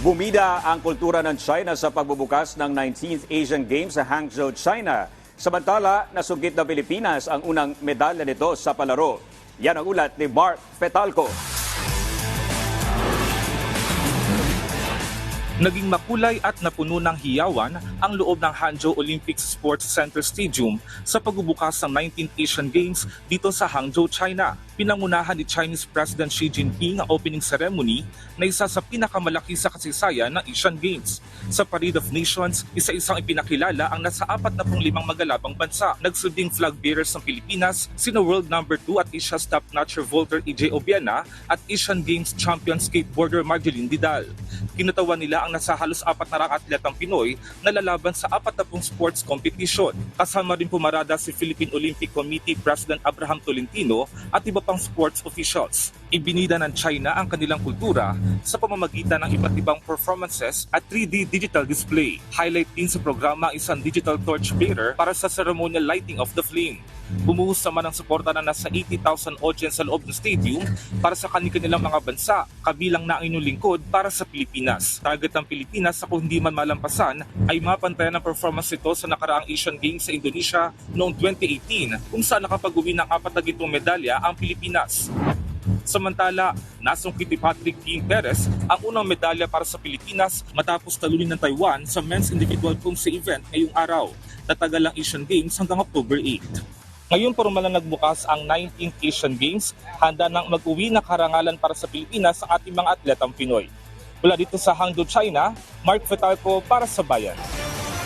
Bumida ang kultura ng China sa pagbubukas ng 19th Asian Games sa Hangzhou, China. Samantala, nasugit ng Pilipinas ang unang medalya nito sa palaro. Yan ang ulat ni Mark Fetalco. Naging makulay at napuno ng hiyawan ang loob ng Hangzhou Olympic Sports Center Stadium sa pagbubukas ng 19th Asian Games dito sa Hangzhou, China. Pinangunahan ni Chinese President Xi Jinping ang opening ceremony na isa sa pinakamalaki sa kasaysayan ng Asian Games. Sa Parade of Nations, isa-isang ipinakilala ang nasa 45 magalabang bansa. Nagsilbing flag bearers ng Pilipinas, sina World number 2 at Asia's top notcher vaulter EJ Obiana at Asian Games champion skateboarder Marjeline Didal. Kinutawan nila ang nasa halos 400 atletang Pinoy na lalaban sa 40 sports competition. Kasama rin pumarada si Philippine Olympic Committee President Abraham Tolentino at iba pang sports officials. Ibinida ng China ang kanilang kultura sa pamamagitan ng iba't ibang performances at 3D digital display. Highlight din sa programa ang isang digital torch bearer para sa ceremonial lighting of the flame. Bumuhos naman ang suporta na nasa 80,000 audience sa loob ng stadium para sa kanilang mga bansa, kabilang na ang inyong lingkod para sa Pilipinas. Target ng Pilipinas sa kung hindi man malampasan ay mapantayan ang performance nito sa nakaraang Asian Games sa Indonesia noong 2018 kung saan nakapag-uwi ng 4 na gintong medalya ang Pilipinas. Samantala, nasungkit ni Patrick Kim Perez ang unang medalya para sa Pilipinas matapos talunin ng Taiwan sa men's individual pumse event ngayong araw. Tatagal ang Asian Games hanggang October 8. Ngayon formal na nagbukas ang 19th Asian Games, handa nang mag-uwi na karangalan para sa Pilipinas ang ating mga atletang Pinoy. Mula dito sa Hangzhou, China, Mark Fetalco para sa Bayan.